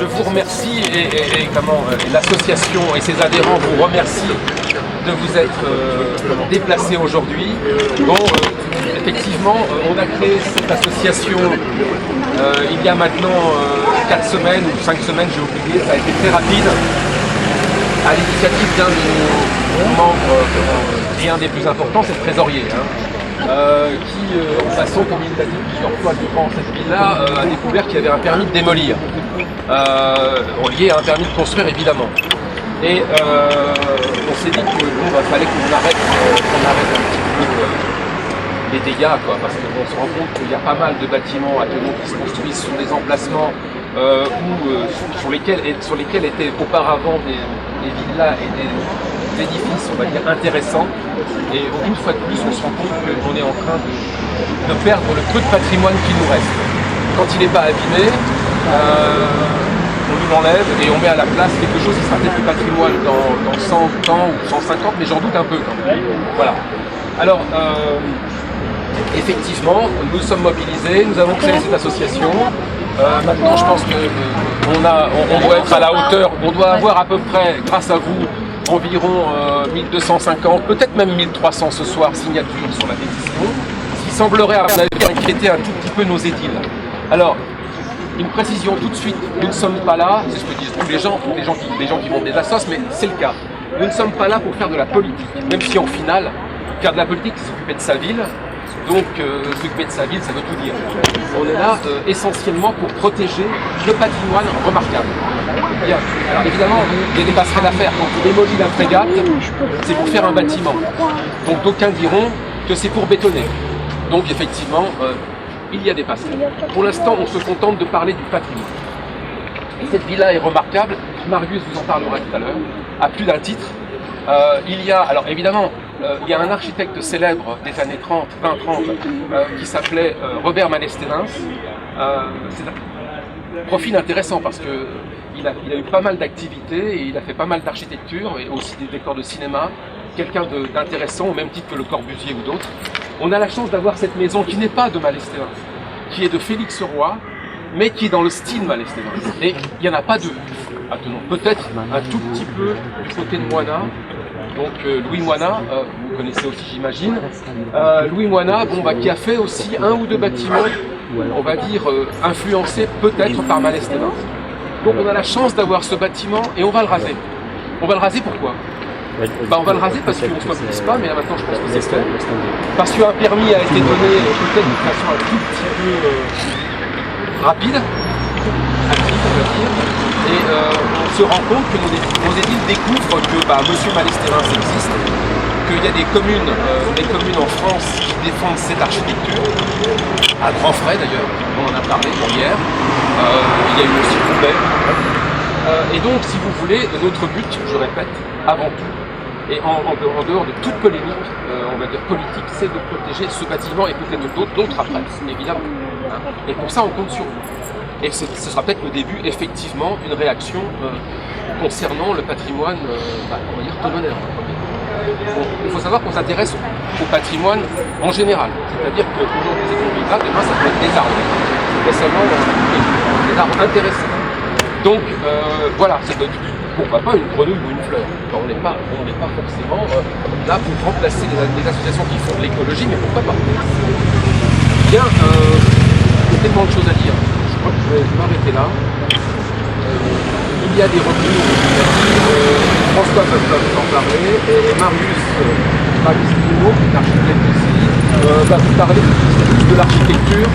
je vous remercie et l'association et ses adhérents vous remercient de vous être déplacés aujourd'hui. Bon, effectivement, on a créé cette association il y a maintenant 4 semaines ou 5 semaines, j'ai oublié, ça a été très rapide, à l'initiative d'un de nos membres, et un des plus importants, c'est le trésorier, qui, en passant, comme il l'a dit plusieurs fois durant cette ville-là, a découvert qu'il y avait un permis de démolir, lié à un permis de construire évidemment. Et on s'est dit qu'il fallait qu'on arrête un petit peu les dégâts, parce qu'on se rend compte qu'il y a pas mal de bâtiments à Thonon qui se construisent sur des emplacements sur lesquels étaient auparavant des villas et des édifices, on va dire, intéressants. Et une fois de plus, on se rend compte qu'on est en train de perdre le peu de patrimoine qui nous reste. Quand il n'est pas abîmé, on nous l'enlève et on met à la place quelque chose qui sera peut-être du patrimoine dans 100 ans ou 150, mais j'en doute un peu quand même. Voilà. Alors, effectivement, nous sommes mobilisés, nous avons créé cette association. Maintenant, je pense qu'on doit être à la hauteur, on doit avoir à peu près, grâce à vous, environ 1250, peut-être même 1300 ce soir, signatures sur la pétition, ce qui semblerait à mon avis inquiéter un tout petit peu nos édiles. Alors, une précision tout de suite, nous ne sommes pas là, c'est ce que disent tous les gens qui montent des assos, mais c'est le cas. Nous ne sommes pas là pour faire de la politique, même si en final, faire de la politique, c'est s'occuper de sa ville. Donc, s'occuper de sa ville, ça veut tout dire. On est là essentiellement pour protéger le patrimoine remarquable. Bien. Alors évidemment, il y a des passerelles à faire. Quand on démolit la frégate, c'est pour faire un bâtiment. Donc d'aucuns diront que c'est pour bétonner. Donc effectivement, il y a des passerelles. Pour l'instant, on se contente de parler du patrimoine. Et cette villa est remarquable. Marius vous en parlera tout à l'heure, à plus d'un titre. Il y a, alors évidemment, il y a un architecte célèbre des années 20-30 qui s'appelait Robert Malesténins. C'est un profil intéressant parce qu'il a eu pas mal d'activités et il a fait pas mal d'architecture et aussi des décors de cinéma. Quelqu'un d'intéressant au même titre que Le Corbusier ou d'autres. On a la chance d'avoir cette maison qui n'est pas de Malesténins, qui est de Félix Roy, mais qui est dans le style Malesténins. Et il n'y en a pas deux à Thonon. Peut-être un tout petit peu du côté de Moina. Donc Louis Moina, vous connaissez aussi j'imagine, Louis Moina qui a fait aussi un ou deux bâtiments, on va dire, influencés peut-être par Malesténins. Donc on a la chance d'avoir ce bâtiment et on va le raser. On va le raser pourquoi ? On va le raser parce qu'on ne se mobilise pas, mais là maintenant je pense que c'est fait. Parce qu'un permis a été donné peut-être de façon un tout petit peu rapide, active on va dire. Et on se rend compte que nos édiles découvrent que Monsieur Malesténins existe, qu'il y a des communes en France qui défendent cette architecture, à grands frais d'ailleurs, on en a parlé hier, il y a eu aussi Roubaix. Et donc, si vous voulez, notre but, je répète, avant tout, et en dehors de toute polémique, on va dire politique, c'est de protéger ce bâtiment et peut-être d'autres après, évidemment. Et pour ça, on compte sur vous. Et ce sera peut-être le début, effectivement, d'une réaction concernant le patrimoine, on va dire, thononaire. Bon, il faut savoir qu'on s'intéresse au patrimoine en général. C'est-à-dire qu'aujourd'hui, c'est une villa, demain, ça peut être des arbres. Récemment, des arbres intéressants. Donc, voilà, pourquoi pas une grenouille ou une fleur. On n'est pas forcément là pour remplacer les associations qui font de l'écologie, mais pourquoi pas. Bien, il y a tellement de choses à dire. Je crois que je vais m'arrêter là. Il y a des recours, François va vous en parler, et Marius Guillemot, qui est architecte ici, va vous parler de l'architecture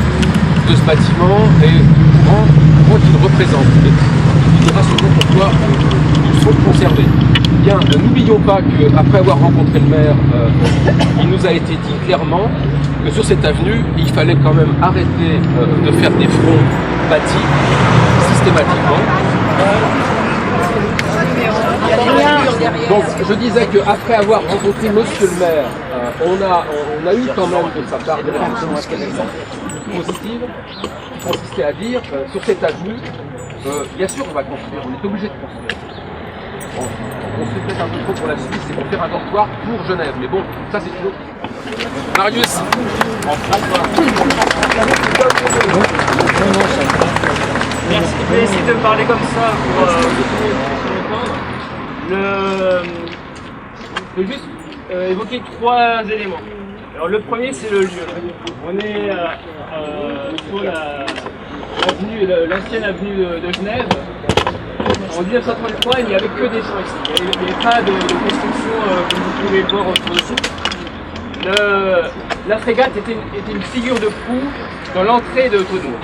de ce bâtiment et du courant qu'il représente. Il dira surtout pourquoi il faut le conserver. Bien, n'oublions pas qu'après avoir rencontré le maire, il nous a été dit clairement que sur cette avenue, il fallait quand même arrêter de faire des fronts bâtis systématiquement. Donc je disais qu'après avoir rencontré monsieur le maire, on a eu quand même de sa part des réactions positives qui consistaient à dire sur cette avenue, bien sûr on va construire, on est obligé de construire. On se fait peut-être un peu trop pour la Suisse, c'est pour faire un dortoir pour Genève, mais bon, ça c'est une autre histoire. Marius, Merci, je vais essayer de parler. parler comme ça pour je vais juste évoquer 3 éléments. Alors le premier, c'est le lieu. On est sur l'ancienne avenue de Genève. En 1933, il n'y avait que des champs ici. Il n'y avait pas de construction comme vous pouvez le voir autour de vous. La frégate était une figure de proue dans l'entrée de Thonon.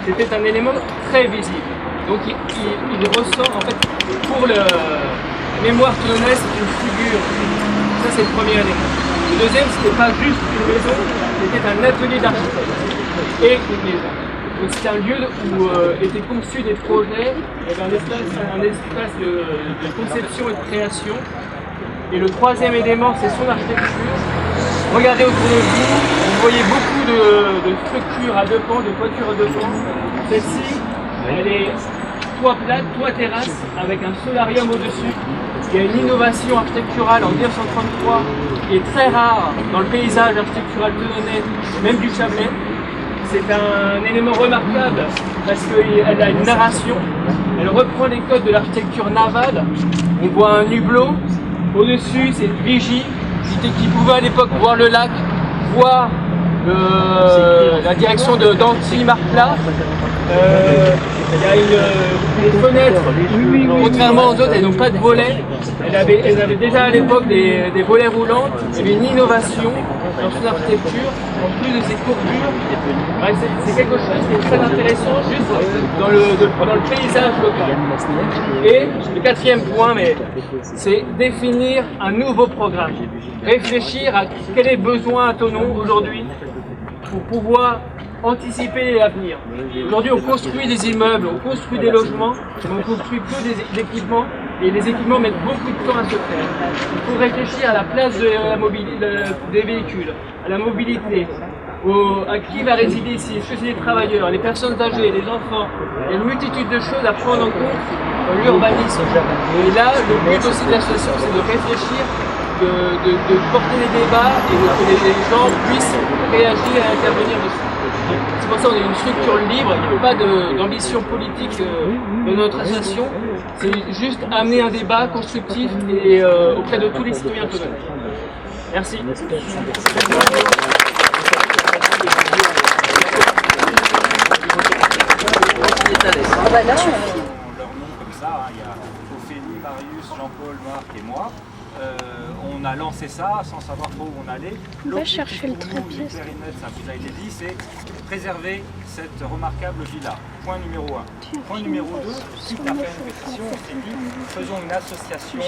C'était un élément très visible. Donc il ressort, en fait, pour la mémoire toulonnaise, c'est une figure. Ça, c'est le premier élément. Le deuxième, c'était pas juste une maison, c'était un atelier d'architecte et une maison. Donc c'était un lieu où étaient conçus des projets, il y avait un espace de conception et de création. Et le troisième élément, c'est son architecture. Regardez autour de vous voyez beaucoup de structures à 2 pans, de toitures à 2 pans. Celle-ci, elle est toit plate, toit terrasse, avec un solarium au-dessus. Il y a une innovation architecturale en 1933 qui est très rare dans le paysage architectural toulonnais, même du Chablais. C'est un élément remarquable parce qu'elle a une narration, elle reprend les codes de l'architecture navale. On voit un hublot, au-dessus c'est une vigie qui pouvait à l'époque voir le lac, voir la direction d'Antilly-Marplat. Il y a une fenêtre, contrairement aux autres, elles n'ont pas de volets. Elles avaient déjà à l'époque des volets roulants. Il y avait une innovation dans son architecture, en plus de ses courbures. C'est quelque chose qui est très intéressant juste dans le paysage local. Et le 4e point, c'est définir un nouveau programme. Réfléchir à quel est le besoin à Thonon aujourd'hui pour pouvoir anticiper l'avenir. Aujourd'hui, on construit des immeubles, on construit des logements, mais on construit peu des équipements, et les équipements mettent beaucoup de temps à se faire. Il faut réfléchir à la place des véhicules, à la mobilité, à qui va résider ici, est-ce que c'est les travailleurs, les personnes âgées, les enfants. Il y a une multitude de choses à prendre en compte dans l'urbanisme. Et là, le but aussi de l'association, c'est de réfléchir, de porter des débats et que les gens puissent réagir et intervenir dessus. C'est pour ça qu'on est une structure libre, il n'y a pas d'ambition politique de notre association. C'est juste amener un débat constructif et auprès de tous les citoyens toulonnais. Merci. Leur nom comme ça, il y a Ophélie, Marius, Jean-Paul, Marc et moi. On a lancé ça sans savoir trop où on allait. On va chercher le trépied. Ça vous a été dit, c'est préserver cette remarquable villa. Point numéro 1. Point numéro 2, suite à faire une pétition, on s'est dit, faisons une association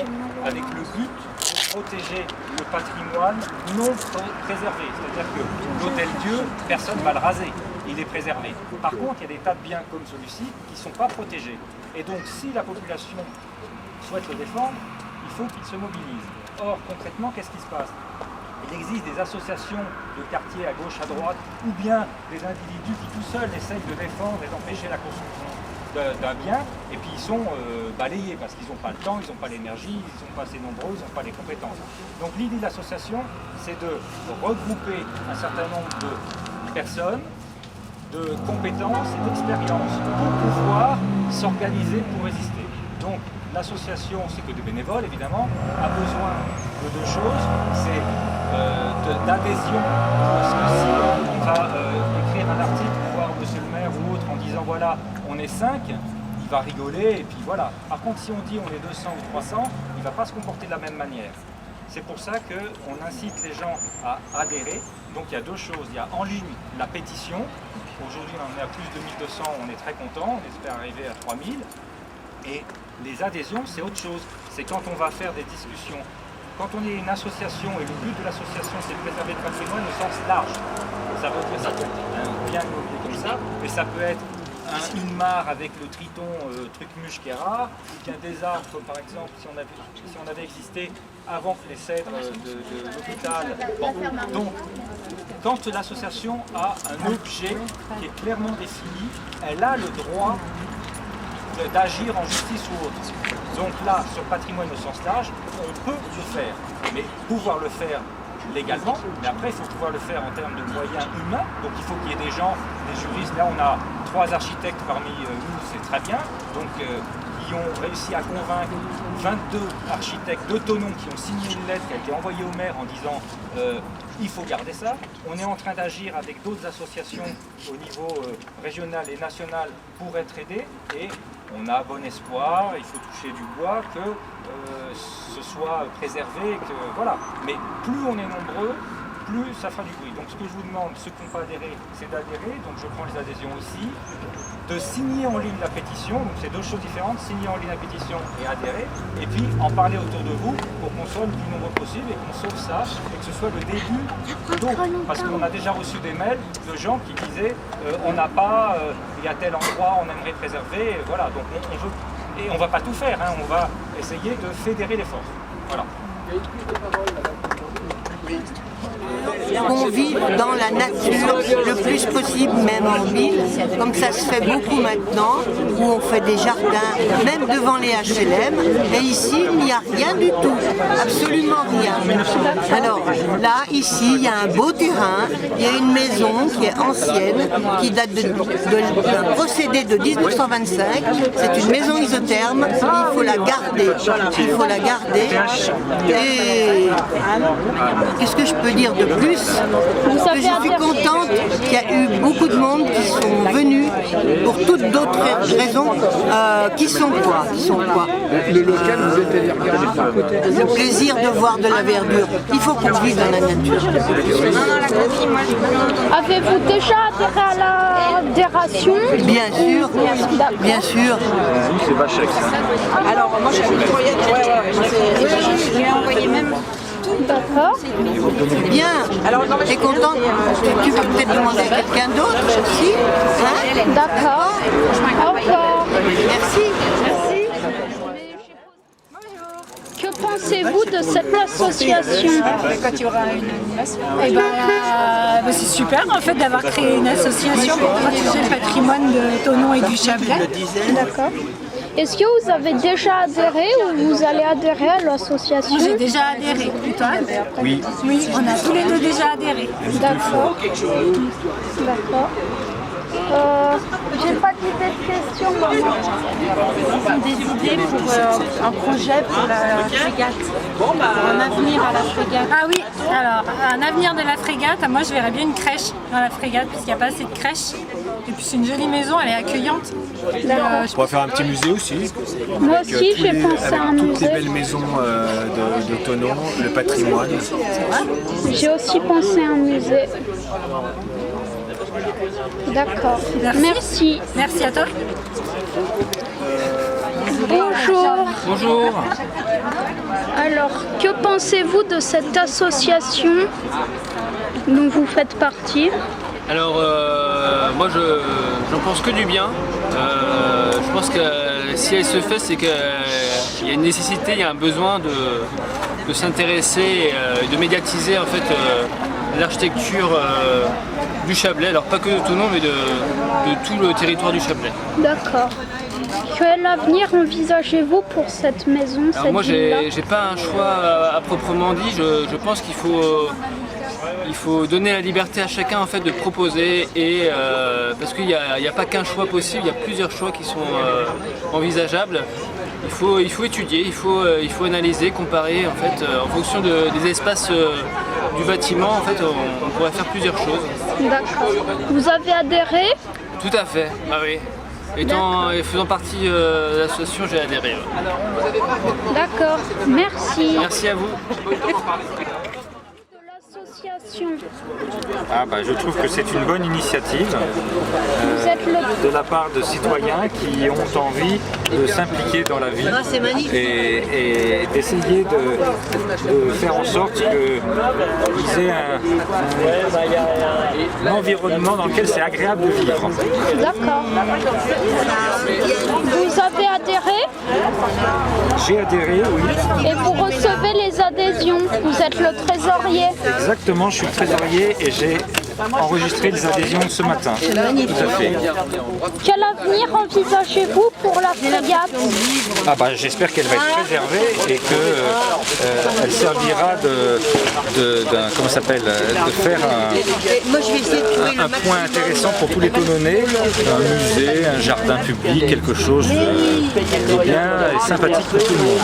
avec le but de protéger le patrimoine non préservé. C'est-à-dire que l'hôtel-Dieu, personne ne va le raser. Il est préservé. Par contre, il y a des tas de biens comme celui-ci qui ne sont pas protégés. Et donc, si la population souhaite le défendre, il faut qu'il se mobilise. Or, concrètement, qu'est-ce qui se passe? Il existe des associations de quartiers à gauche, à droite, ou bien des individus qui tout seuls essayent de défendre et d'empêcher la construction d'un bien, et puis ils sont balayés parce qu'ils n'ont pas le temps, ils n'ont pas l'énergie, ils ne sont pas assez nombreux, ils n'ont pas les compétences. Donc l'idée de l'association, c'est de regrouper un certain nombre de personnes, de compétences et d'expériences pour pouvoir s'organiser pour résister. Donc l'association, c'est que des bénévoles évidemment, a besoin de 2 choses, c'est d'adhésion, parce que si on va écrire un article, voir monsieur le maire ou autre en disant voilà, on est 5, il va rigoler et puis voilà. Par contre, si on dit on est 200 ou 300, il ne va pas se comporter de la même manière. C'est pour ça qu'on incite les gens à adhérer. Donc il y a 2 choses, il y a en ligne la pétition. Aujourd'hui on en est à plus de 1200, on est très content, on espère arriver à 3000. Et les adhésions, c'est autre chose. C'est quand on va faire des discussions. Quand on est une association, et le but de l'association, c'est de préserver le patrimoine au sens large. Ça veut dire ça peut être un bien immobilier comme ça, mais ça peut être une mare avec le triton truc-muche qui est rare, ou bien des arbres, comme par exemple, si on avait existé avant que les cèdres de l'hôpital. Bon, donc, quand l'association a un objet qui est clairement défini, elle a le droit d'agir en justice ou autre. Donc là, sur patrimoine au sens large, on peut le faire. Mais pouvoir le faire légalement, mais après il faut pouvoir le faire en termes de moyens humains, donc il faut qu'il y ait des gens, des juristes. Là on a 3 architectes parmi nous, c'est très bien, donc qui ont réussi à convaincre 22 architectes de Thonon qui ont signé une lettre qui a été envoyée au maire en disant il faut garder ça. On est en train d'agir avec d'autres associations au niveau régional et national pour être aidés, et on a bon espoir, il faut toucher du bois, que ce soit préservé, que voilà. Mais plus on est nombreux, plus ça fera du bruit. Donc ce que je vous demande, ceux qui n'ont pas adhéré, c'est d'adhérer, donc je prends les adhésions ici, de signer en ligne la pétition, donc c'est 2 choses différentes, signer en ligne la pétition et adhérer, et puis en parler autour de vous pour qu'on soit le plus nombreux possible et qu'on sauve ça, et que ce soit le début d'autres. Parce qu'on a déjà reçu des mails de gens qui disaient on n'a pas, il y a tel endroit, on aimerait préserver, et voilà, donc on veut, et on ne va pas tout faire, hein, on va essayer de fédérer les forces. Voilà. Qu'on vive dans la nature le plus possible, même en ville, comme ça se fait beaucoup maintenant, où on fait des jardins, même devant les HLM, et ici il n'y a rien du tout, absolument rien. Alors là, ici, il y a un beau terrain, il y a une maison qui est ancienne, qui date d'un procédé de 1925, c'est une maison isotherme, il faut la garder, il faut la garder, et qu'est-ce que je peux dire de plus? Que je suis contente qu'il y a eu beaucoup de monde qui sont venus pour toutes d'autres raisons qui sont quoi? Le local, vous êtes allé regarder le plaisir de voir de la verdure. Il faut qu'on vive dans la nature. Avez-vous déjà adhéré à la fédération? Bien sûr, bien sûr. C'est Vachek. Alors, moi, j'ai une courrier. Je lui ai envoyé même. D'accord. Bien. Alors, t'es contente? Tu peux peut-être demander à quelqu'un d'autre aussi, hein? D'accord. Au revoir. Merci. Que pensez-vous de cette association? Quand il y aura une animation. Eh ben, c'est super en fait d'avoir créé une association pour protéger le patrimoine de Thonon et du Chablais. D'accord. Est-ce que vous avez déjà adhéré ou vous allez adhérer à l'association? J'ai déjà adhéré. Et toi? Oui. Oui, on a tous les deux déjà adhéré. D'accord. D'accord. J'ai pas d'idée de question, maman. Des idées pour un projet pour la frégate, pour un avenir à la frégate. Ah oui, alors un avenir de la frégate, moi je verrais bien une crèche dans la frégate puisqu'il n'y a pas assez de crèches. Et puis c'est une jolie maison, elle est accueillante. On pourrait faire un petit musée aussi. Moi aussi j'ai pensé à un toutes les musée. belles maisons de Thonon, le patrimoine. J'ai aussi pensé à un musée. D'accord. Merci. Merci à toi. Bonjour. Bonjour. Alors, que pensez-vous de cette association dont vous faites partie? Alors, moi, j'en pense que du bien. Je pense que si elle se fait, c'est qu'il y a une nécessité, il y a un besoin de s'intéresser, de médiatiser en fait l'architecture du Chablais. Alors pas que de Thonon, mais de tout le territoire du Chablais. D'accord. Quel avenir envisagez-vous pour cette maison, Alors cette moi, villa? j'ai pas un choix à proprement dit. Je pense qu'il faut donner la liberté à chacun en fait de proposer et parce qu'il n'y a pas qu'un choix possible, il y a plusieurs choix qui sont envisageables. Il faut étudier, il faut analyser, comparer en fait en fonction des espaces du bâtiment. En fait, on pourrait faire plusieurs choses. D'accord. Vous avez adhéré? Tout à fait. Ah oui. Et faisant partie de l'association, j'ai adhéré. Ouais. D'accord. Merci. Merci à vous. L'association. Je trouve que c'est une bonne initiative Vous êtes le... de la part de citoyens qui ont envie de s'impliquer dans la vie et d'essayer de faire en sorte qu'ils aient un environnement dans lequel c'est agréable de vivre. D'accord. Vous avez adhéré? J'ai adhéré, oui. Et vous recevez les adhésions. Vous êtes le trésorier. Exactement, je suis le trésorier et j'ai enregistré les adhésions ce matin. Tout à fait. Quel avenir envisagez-vous pour la frégate? Ah bah, j'espère qu'elle va être préservée et qu'elle servira comment ça s'appelle, de faire un point intéressant pour tous les Toulonnais, un musée, un jardin public, quelque chose de bien et sympathique pour tout le monde.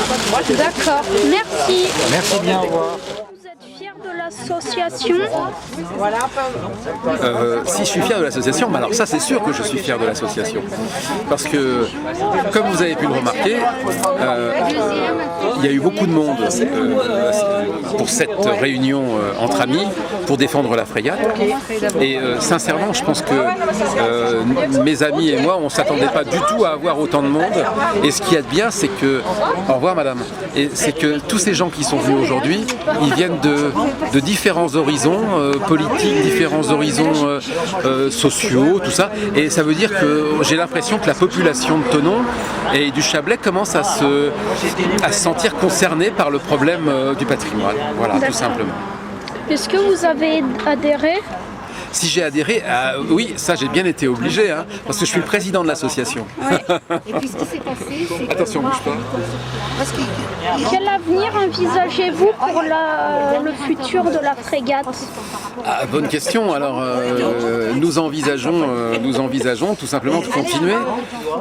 D'accord, merci. Merci bien, au revoir. Vous êtes fier de l'association? Si je suis fier de l'association, alors ça c'est sûr que je suis fier de l'association. Parce que, comme vous avez pu le remarquer, il y a eu beaucoup de monde pour cette réunion entre amis pour défendre la frégate. Et sincèrement, je pense que mes amis et moi, on ne s'attendait pas du tout à avoir autant de monde. Et ce qu'il y a de bien, c'est que... Au revoir madame. Et c'est que tous ces gens qui sont venus aujourd'hui, ils viennent de différents horizons politiques, différents horizons sociaux, tout ça. Et ça veut dire que j'ai l'impression que la population de Thonon et du Chablais commence à se sentir concernée par le problème du patrimoine. Voilà, tout simplement. Est-ce que vous avez adhéré? Si j'ai adhéré, oui, ça j'ai bien été obligé, hein, parce que je suis le président de l'association. Ouais. Et puis ce qui s'est passé, c'est attention, bouge pas. Quel avenir envisagez-vous pour le futur de la frégate? Bonne question. Alors, nous envisageons tout simplement de continuer,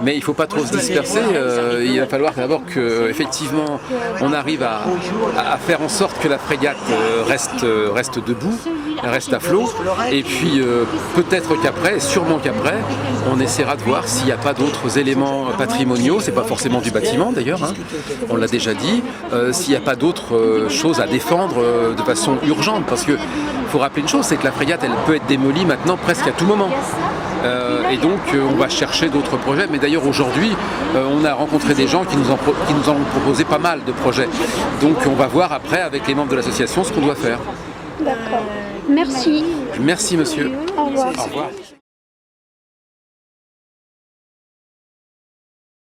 mais il ne faut pas trop se disperser. Il va falloir d'abord qu'effectivement on arrive à faire en sorte que la frégate reste debout, reste à flot, et puis peut-être qu'après, sûrement qu'après, on essaiera de voir s'il n'y a pas d'autres éléments patrimoniaux, c'est pas forcément du bâtiment d'ailleurs, hein, on l'a déjà dit, s'il n'y a pas d'autres choses à défendre de façon urgente, parce que faut rappeler une chose, c'est que la frégate elle peut être démolie maintenant presque à tout moment. Et donc on va chercher d'autres projets, mais d'ailleurs aujourd'hui on a rencontré des gens qui nous ont proposé pas mal de projets, donc on va voir après avec les membres de l'association ce qu'on doit faire. D'accord. Merci. Merci monsieur. Au revoir. Au revoir.